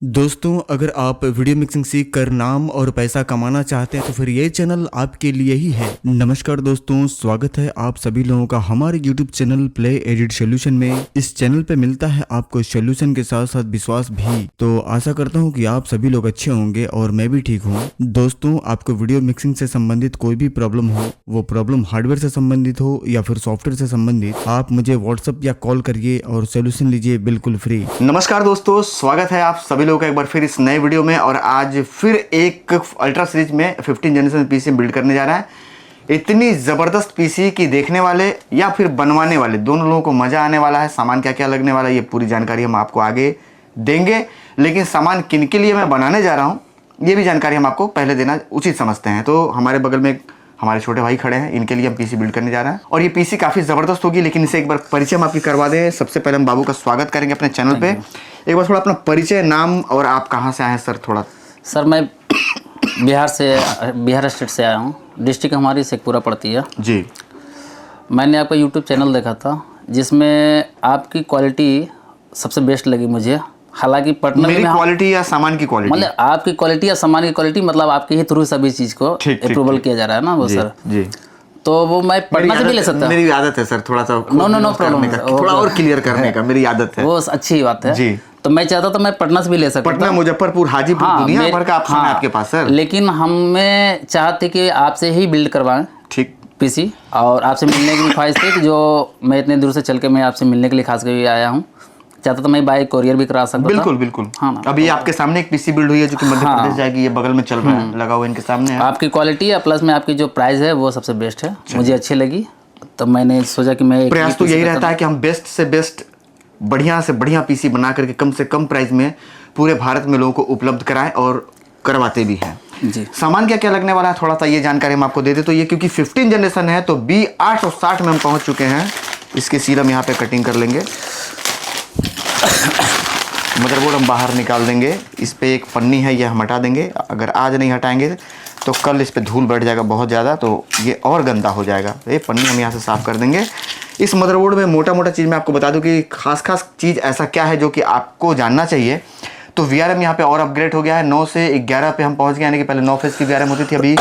दोस्तों, अगर आप वीडियो मिक्सिंग सीख कर नाम और पैसा कमाना चाहते हैं तो फिर ये चैनल आपके लिए ही है। नमस्कार दोस्तों, स्वागत है आप सभी लोगों का हमारे YouTube channel play edit solution में। इस चैनल पे मिलता है आपको सोल्यूशन के साथ साथ विश्वास भी। तो आशा करता हूँ कि आप सभी लोग अच्छे होंगे और मैं भी ठीक हूँ। दोस्तों, आपको वीडियो मिक्सिंग से संबंधित कोई भी प्रॉब्लम हो, वो प्रॉब्लम हार्डवेयर से संबंधित हो या फिर सॉफ्टवेयर से संबंधित, आप मुझे व्हाट्सएप या कॉल करिए और सोल्यूशन लीजिए बिल्कुल फ्री। नमस्कार दोस्तों, स्वागत है आप सभी लोगों का एक बार फिर इस नए वीडियो में। और आज फिर एक अल्ट्रा सीरीज में 15 जनरेशन पीसी बिल्ड करने जा रहा है। इतनी ज़बरदस्त पीसी की देखने वाले या फिर बनवाने वाले दोनों लोगों को मज़ा आने वाला है। सामान क्या क्या लगने वाला है ये पूरी जानकारी हम आपको आगे देंगे, लेकिन सामान किन के लिए मैं बनाने जा रहा हूँ ये भी जानकारी हम आपको पहले देना उचित समझते हैं। तो हमारे बगल में हमारे छोटे भाई खड़े हैं, इनके लिए हम पीसी बिल्ड करने जा रहे हैं और ये पीसी काफ़ी ज़बरदस्त होगी। लेकिन इसे एक बार परिचय हम आपकी करवा दें। सबसे पहले हम बाबू का स्वागत करेंगे अपने चैनल पे। एक बार थोड़ा अपना परिचय, नाम और आप कहाँ से आए हैं सर? थोड़ा सर, मैं बिहार स्टेट से आया हूँ। डिस्ट्रिक्ट हमारी शेखपुरा पड़ती है जी। मैंने आपका यूट्यूब चैनल देखा था जिसमें आपकी क्वालिटी सबसे बेस्ट लगी मुझे। हालांकि पटना मेरी में क्वालिटी या सामान की क्वालिटी? मतलब आपकी क्वालिटी या सामान की क्वालिटी, मतलब आपके ही थ्रू सभी चीज़ को अप्रूवल किया जा रहा है ना वो सर। जी। तो वो मैं पटना से भी ले सकता हूँ। मेरी आदत है सर, थोड़ा सा नो प्रॉब्लम, थोड़ा और क्लियर करने का मेरी आदत है। वो अच्छी बात है जी। तो मैं चाहता था मैं पटना से भी ले सकता। पटना, मुजफ्फरपुर, हाजीपुर, दुनिया भर का ऑप्शन है आपके पास सर। लेकिन हमें चाहते कि आपसे ही बिल्ड करवाएं ठीक पीसी, और आपसे मिलने की भी ख्वाहिश थी कि जो मैं इतने दूर से चल के मैं आपसे मिलने के लिए खास करके आया हूँ। चाहता था मैं बाय कोरियर भी करा सकता। बिल्कुल बिल्कुल। हाँ ना। अभी आपके सामने एक पीसी बिल्ड हुई है जो कि मध्य प्रदेश जाएगी। ये बगल में चल रहा है, लगा हुआ इनके सामने है। आपकी क्वालिटी है प्लस में आपकी जो प्राइस है वो सबसे बेस्ट है, मुझे अच्छी लगी। तो मैंने सोचा कि मैं प्रयास तो यही रहता है कि हम बेस्ट से बेस्ट, बढ़िया से बढ़िया पीसी बना करके कम से कम प्राइस में पूरे भारत में लोगों को उपलब्ध कराएं और करवाते भी हैं जी। सामान क्या क्या लगने वाला है थोड़ा सा ये जानकारी हम आपको दे दें। तो ये क्योंकि 15 जनरेशन है तो B860 में हम पहुंच चुके हैं। इसके सील हम यहाँ पे कटिंग कर लेंगे। मदरबोर्ड हम बाहर निकाल देंगे। इस पे एक पन्नी है, ये हम हटा देंगे। अगर आज नहीं हटाएंगे तो कल इस पे धूल बैठ जाएगा बहुत ज़्यादा, तो ये और गंदा हो जाएगा। तो ये पन्नी हम यहाँ से साफ़ कर देंगे। इस मदरबोर्ड में मोटा मोटा चीज़ मैं आपको बता दूं कि खास चीज़ ऐसा क्या है जो कि आपको जानना चाहिए। तो VRM यहाँ पे और अपग्रेड हो गया है। 9 से 11 पे हम पहुँच गए, यानी कि पहले 9 फेस की VRM होती थी, अभी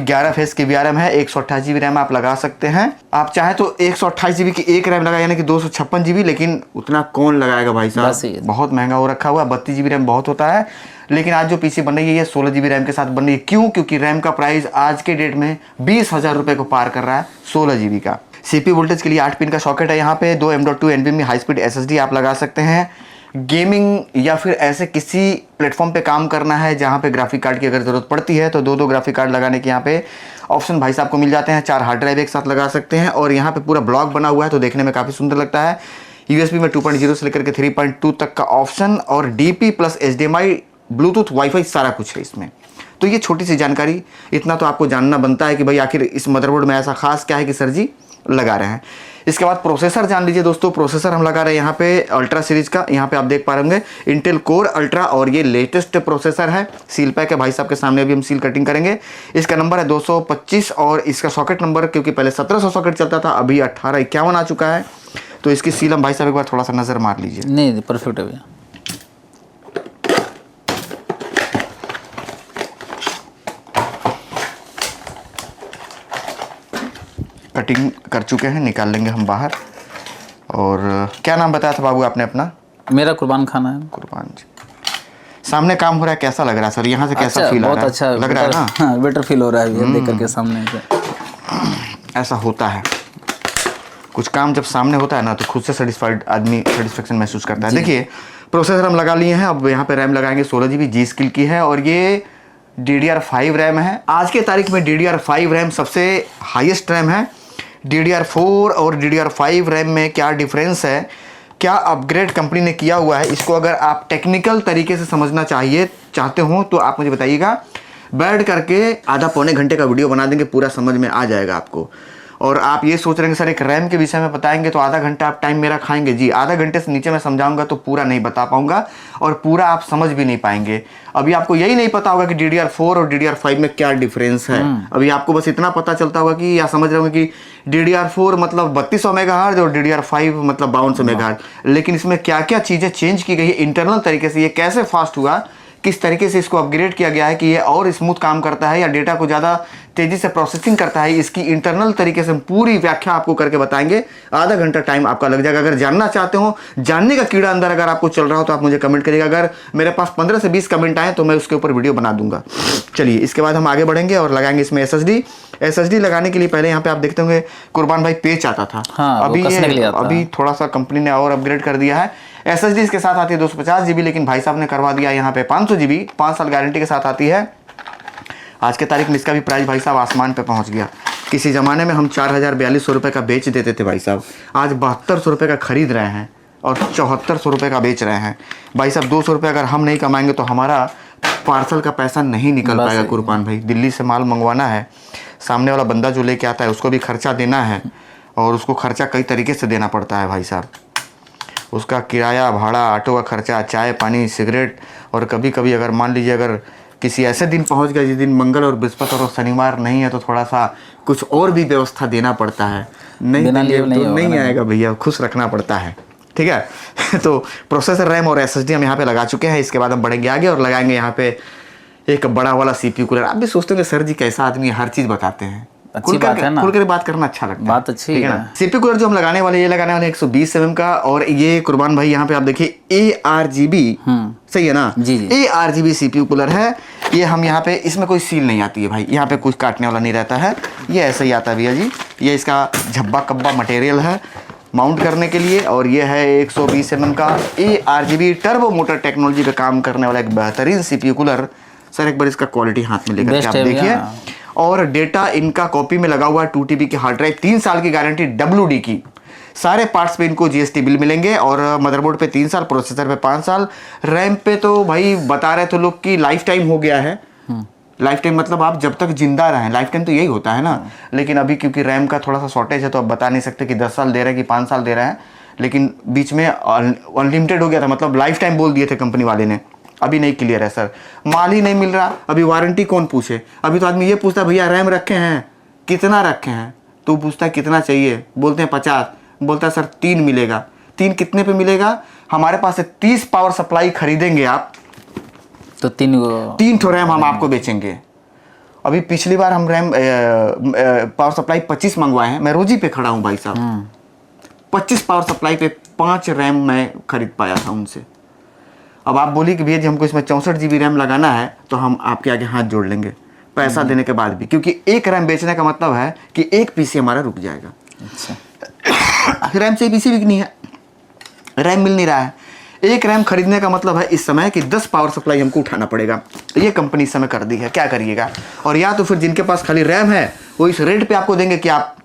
11 फेस की VRM है। 128 GB रैम आप लगा सकते हैं। आप चाहें तो 128 GB की एक रैम लगा, यानी कि 256 GB, लेकिन उतना कौन लगाएगा भाई साहब, बहुत महंगा हो रखा हुआ है। 32 GB रैम बहुत होता है। लेकिन आज जो पीसी बन रही है ये 16 GB रैम के साथ बन रही है। क्यों? क्योंकि रैम का प्राइस आज के डेट में 20,000 रुपये को पार कर रहा है 16 GB का। CPU वोल्टेज के लिए 8 पिन का सॉकेट है यहाँ पे। 2 M.2 NVMe high speed SSD आप लगा सकते हैं। गेमिंग या फिर ऐसे किसी प्लेटफॉर्म पे काम करना है जहाँ पे ग्राफिक कार्ड की अगर ज़रूरत पड़ती है तो दो ग्राफिक कार्ड लगाने के यहाँ पे ऑप्शन भाई साहब को मिल जाते हैं। 4 हार्ड ड्राइव एक साथ लगा सकते हैं और यहाँ पे पूरा ब्लॉक बना हुआ है तो देखने में काफ़ी सुंदर लगता है। USB में 2.0 से लेकर के 3.2 तक का ऑप्शन और DP plus HDMI, Bluetooth, wifi सारा कुछ है इसमें। तो ये छोटी सी जानकारी, इतना तो आपको जानना बनता है कि भाई आखिर इस मदरबोर्ड में ऐसा खास क्या है कि सर जी लगा रहे हैं। इसके बाद प्रोसेसर जान लीजिए दोस्तों। प्रोसेसर हम लगा रहे हैं यहाँ पे अल्ट्रा सीरीज का। यहाँ पे आप देख पा रहे होंगे इंटेल कोर अल्ट्रा और ये लेटेस्ट प्रोसेसर है। सील पैक है भाई साहब के सामने, अभी हम सील कटिंग करेंगे। इसका नंबर है 225 और इसका सॉकेट नंबर, क्योंकि पहले 1700 सॉकेट चलता था, अभी 1851 आ चुका है। तो इसकी सील हम भाई साहब एक बार थोड़ा सा नज़र मार लीजिए। नहीं, परफेक्ट है भैया। कटिंग कर चुके हैं, निकाल लेंगे हम बाहर। और क्या नाम बताया था बाबू आपने अपना? मेरा कुर्बान खाना है। कुर्बान जी। सामने काम हो रहा है, कैसा लग रहा है सर? यहाँ से कैसा फील आ रहा है? अच्छा लग रहा है ना? हाँ, बेटर फील हो रहा है देख करके सामने से। ऐसा होता है, कुछ काम जब सामने होता है ना तो खुद से सेटिस्फाइड आदमी सेटिस्फेक्शन महसूस करता है। देखिए प्रोसेसर हम लगा लिए हैं। अब यहाँ पे रैम लगाएंगे 16 GB G स्किल की है और ये DDR5 रैम है। आज के तारीख में DDR5 रैम सबसे हाईएस्ट रैम है। DDR4 और DDR5 रैम में क्या डिफरेंस है, क्या अपग्रेड कंपनी ने किया हुआ है, इसको अगर आप टेक्निकल तरीके से समझना चाहते हो तो आप मुझे बताइएगा। बैठ करके आधा पौने घंटे का वीडियो बना देंगे, पूरा समझ में आ जाएगा आपको। और आप ये सोच रहे हैं सर एक रैम के विषय में बताएंगे तो आधा घंटा आप टाइम मेरा खाएंगे। जी, आधा घंटे से नीचे मैं समझाऊंगा तो पूरा नहीं बता पाऊंगा और पूरा आप समझ भी नहीं पाएंगे। अभी आपको यही नहीं पता होगा कि DDR4 और DDR5 में क्या डिफरेंस है। अभी आपको बस इतना पता चलता होगा कि या समझ रहे होंगे कि DDR4 मतलब 3200 मेगाहर्ट्ज और DDR5 मतलब 5200 मेगाहर्ट्ज। लेकिन इसमें क्या क्या चीज़ें चेंज की गई है इंटरनल तरीके से, ये कैसे फास्ट हुआ, किस तरीके से इसको अपग्रेड किया गया है कि ये और स्मूथ काम करता है या डेटा को ज़्यादा तेज़ी से प्रोसेसिंग करता है, इसकी इंटरनल तरीके से पूरी व्याख्या आपको करके बताएंगे। आधा घंटा टाइम आपका लग जाएगा। अगर जानना चाहते हो, जानने का कीड़ा अंदर अगर आपको चल रहा हो तो आप मुझे कमेंट करिएगा। अगर मेरे पास 15 से 20 कमेंट आए तो मैं उसके ऊपर वीडियो बना दूंगा। चलिए, इसके बाद हम आगे बढ़ेंगे और लगाएंगे इसमें SSD लगाने के लिए पहले यहाँ पे आप देखते होंगे कुर्बान भाई पेच आता था। अभी थोड़ा सा कंपनी ने और अपग्रेड कर दिया है। SSD इसके साथ आती है 250 GB, लेकिन भाई साहब ने करवा दिया यहाँ पे 500 GB, 5 साल गारंटी के साथ आती है। आज के तारीख में इसका भी प्राइस भाई साहब आसमान पे पहुँच गया। किसी ज़माने में हम 4042 रुपये का बेच देते थे भाई साहब, आज 7200 रुपये का खरीद रहे हैं और 7400 रुपये का बेच रहे हैं। भाई साहब 200 रुपये अगर हम नहीं कमाएंगे तो हमारा पार्सल का पैसा नहीं निकल पाएगा कुर्बान भाई। दिल्ली से माल मंगवाना है, सामने वाला बंदा जो लेके आता है उसको भी खर्चा देना है और उसको खर्चा कई तरीके से देना पड़ता है भाई साहब। उसका किराया, भाड़ा, ऑटो का खर्चा, चाय पानी, सिगरेट, और कभी कभी अगर मान लीजिए अगर किसी ऐसे दिन पहुंच गया जिस दिन मंगल और बृहस्पति और शनिवार नहीं है तो थोड़ा सा कुछ और भी व्यवस्था देना पड़ता है। नहीं तो नहीं आएगा भैया, खुश रखना पड़ता है। ठीक है तो प्रोसेसर, रैम और SSD हम यहाँ पे लगा चुके हैं। इसके बाद हम बढ़ेंगे आगे और लगाएंगे यहाँ पे एक बड़ा वाला CPU कूलर। आप भी सोचते होंगे सर जी कैसा आदमी है, हर चीज़ बताते हैं। अच्छी बात है ना, खुल कर बात करना अच्छा लगता है। बात अच्छी है ना। CPU कूलर जो हम लगाने वाले, ये लगाने वाले 120 mm का, और ये कुर्बान भाई यहाँ पे आप देखिए ARGB, सही है ना जी। ARGB CPU कूलर है। ये हम यहाँ पे, इसमें कोई सील नहीं आती है भाई, यहाँ पे कुछ काटने वाला नहीं रहता है, ये ऐसे ही आता है भैया जी। ये इसका झब्बा कब्बा मटेरियल है माउंट करने के लिए, और ये है 120 mm का ARGB टर्बो मोटर टेक्नोलॉजी पे काम करने वाला एक बेहतरीन CPU कूलर। सर एक बार इसका क्वालिटी हाथ में लेकर के आप देखिए। और डेटा इनका कॉपी में लगा हुआ है 2 TB की हार्ड ड्राइव, 3 साल की गारंटी WD की, सारे पार्ट्स पे इनको GST बिल मिलेंगे, और मदरबोर्ड पे 3 साल, प्रोसेसर पे 5 साल, रैम पे तो भाई बता रहे थे लोग कि लाइफ टाइम हो गया है। लाइफ टाइम मतलब आप जब तक जिंदा रहें, लाइफ टाइम तो यही होता है ना। लेकिन अभी क्योंकि रैम का थोड़ा सा शॉर्टेज है तो अब बता नहीं सकते कि 10 साल दे रहे हैं कि 5 साल दे रहे हैं, लेकिन बीच में अनलिमिटेड हो गया था, मतलब लाइफ टाइम बोल दिए थे कंपनी वाले ने। अभी नहीं क्लियर है सर, माल ही नहीं मिल रहा, अभी वारंटी कौन पूछे। अभी तो आदमी ये पूछता है भैया रैम रखे हैं, कितना रखे हैं, तो पूछता है कितना चाहिए, बोलते हैं 50, बोलता है सर 3 मिलेगा। 3 कितने पे मिलेगा, हमारे पास से 30 पावर सप्लाई खरीदेंगे आप तो 3 ठो रैम हम आपको बेचेंगे। अभी पिछली बार हम रैम पावर सप्लाई 25 मंगवाए हैं, मैं रोजी पे खड़ा हूँ भाई साहब। 25 पावर सप्लाई पे 5 रैम मैं खरीद पाया था उनसे। अब आप बोलिए कि भैया जी हमको इसमें 64 GB रैम लगाना है, तो हम आपके आगे हाथ जोड़ लेंगे पैसा देने के बाद भी, क्योंकि एक रैम बेचने का मतलब है कि एक PC हमारा रुक जाएगा। अच्छा रैम से PC बिकनी है, रैम मिल नहीं रहा है। एक रैम खरीदने का मतलब है इस समय कि 10 पावर सप्लाई हमको उठाना पड़ेगा। ये कंपनी इस समय कर दी है, क्या करिएगा। और या तो फिर जिनके पास खाली रैम है वो इस रेट पे आपको देंगे कि आप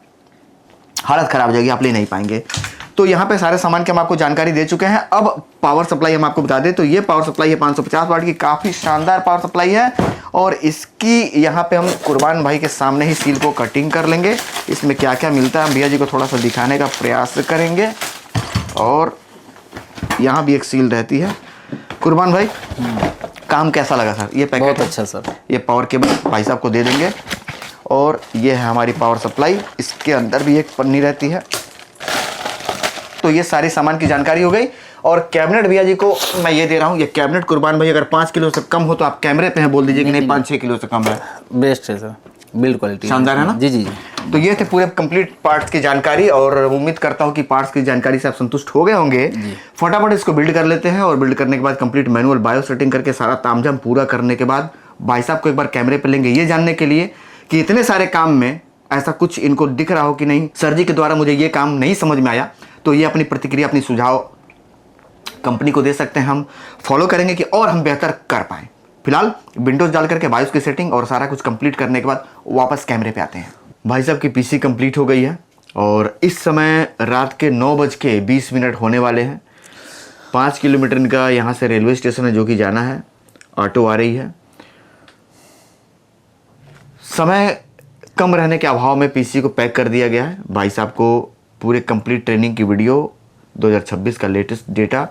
हालत खराब हो जाएगी, आप ले नहीं पाएंगे। तो यहाँ पे सारे सामान की हम आपको जानकारी दे चुके हैं। अब पावर सप्लाई हम आपको बता दें तो ये पावर सप्लाई है 550 वाट की, काफ़ी शानदार पावर सप्लाई है। और इसकी यहाँ पे हम कुर्बान भाई के सामने ही सील को कटिंग कर लेंगे। इसमें क्या क्या मिलता है हम भैया जी को थोड़ा सा दिखाने का प्रयास करेंगे। और यहाँ भी एक सील रहती है। कुर्बान भाई काम कैसा लगा सर? ये पैकेट बहुत अच्छा सर। ये पावर केबल भाई साहब को दे देंगे। और ये है हमारी पावर सप्लाई, इसके अंदर भी एक पन्नी रहती है। तो ये सारी सामान की जानकारी हो गई। और कैबिनेट भैया जी को मैं ये दे रहा हूँ, ये कैबिनेट कुर्बान भाई अगर 5 किलो से कम हो तो आप कैमरे पे हैं बोल दीजिए कि नहीं 5-6 किलो से कम है। बेस्ट है सर, बिल्ड क्वालिटी शानदार है ना। जी जी। तो ये थे पूरे कंप्लीट पार्ट्स की जानकारी, और उम्मीद करता हूँ कि पार्ट्स की जानकारी से आप संतुष्ट हो गए होंगे। फटाफट इसको बिल्ड कर लेते हैं, और बिल्ड करने के बाद कंप्लीट मैनुअल बायो सेटिंग करके सारा तामझाम पूरा करने के बाद भाई साहब को एक बार कैमरे पे लेंगे, ये जानने के लिए कि इतने सारे काम में ऐसा कुछ इनको दिख रहा हो कि नहीं, सर जी के द्वारा मुझे ये काम नहीं समझ में आया। तो ये अपनी प्रतिक्रिया, अपनी सुझाव कंपनी को दे सकते हैं, हम फॉलो करेंगे कि और हम बेहतर कर पाएँ। फिलहाल विंडोज डाल करके बायोस की सेटिंग और सारा कुछ कंप्लीट करने के बाद वापस कैमरे पे आते हैं। भाई साहब की PC कंप्लीट हो गई है और इस समय रात के 9:20 होने वाले हैं। 5 किलोमीटर का यहाँ से रेलवे स्टेशन है जो कि जाना है, ऑटो आ रही है। समय कम रहने के अभाव में पीसी को पैक कर दिया गया है। भाई साहब को पूरे कंप्लीट ट्रेनिंग की वीडियो 2026 का लेटेस्ट डेटा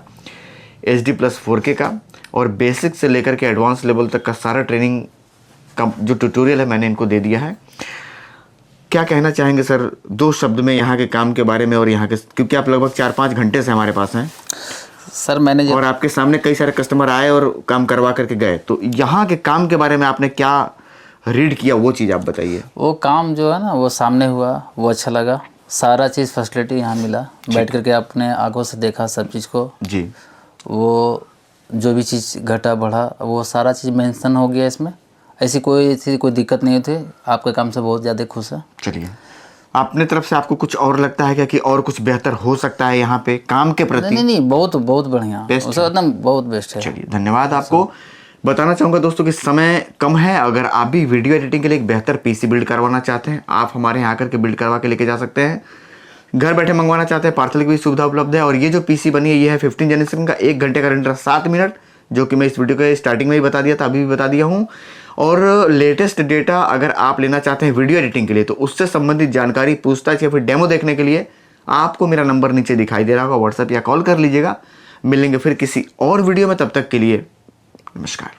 HD+ 4K का और बेसिक से लेकर के एडवांस लेवल तक का सारा ट्रेनिंग का जो ट्यूटोरियल है मैंने इनको दे दिया है। क्या कहना चाहेंगे सर 2 शब्द में यहाँ के काम के बारे में और यहाँ के, क्योंकि आप लगभग 4-5 घंटे से हमारे पास हैं सर। मैंने और आपके सामने कई सारे कस्टमर आए और काम करवा करके गए, तो यहाँ के काम के बारे में आपने क्या रीड किया वो चीज़ आप बताइए। वो काम जो है ना वो सामने हुआ, वो अच्छा लगा। सारा चीज़ फैसिलिटी यहाँ मिला, बैठ करके अपने आंखों से देखा सब चीज़ को जी। वो जो भी चीज़ घटा बढ़ा वो सारा चीज़ मेंशन हो गया इसमें। ऐसी कोई दिक्कत नहीं थी। आपके काम से बहुत ज़्यादा खुश है। चलिए, अपने तरफ से आपको कुछ और लगता है क्या कि और कुछ बेहतर हो सकता है यहाँ पे काम के प्रति? नहीं, बहुत बढ़िया, उससे एकदम बहुत बेस्ट है। चलिए, धन्यवाद। आपको बताना चाहूँगा दोस्तों कि समय कम है। अगर आप भी वीडियो एडिटिंग के लिए एक बेहतर पीसी बिल्ड करवाना चाहते हैं, आप हमारे यहाँ आकर के बिल्ड करवा के लेके जा सकते हैं। घर बैठे मंगवाना चाहते हैं, पार्सल की भी सुविधा उपलब्ध है। और ये जो पीसी बनी है ये है 15 जनरेशन का, 1 घंटे का रेंडर 7 मिनट, जो कि मैं इस वीडियो के स्टार्टिंग में ही बता दिया था, अभी भी बता दिया हूँ। और लेटेस्ट डेटा अगर आप लेना चाहते हैं वीडियो एडिटिंग के लिए, तो उससे संबंधित जानकारी, पूछताछ या फिर डेमो देखने के लिए आपको मेरा नंबर नीचे दिखाई दे रहा होगा, व्हाट्सएप या कॉल कर लीजिएगा। मिलेंगे फिर किसी और वीडियो में, तब तक के लिए नमस्कार।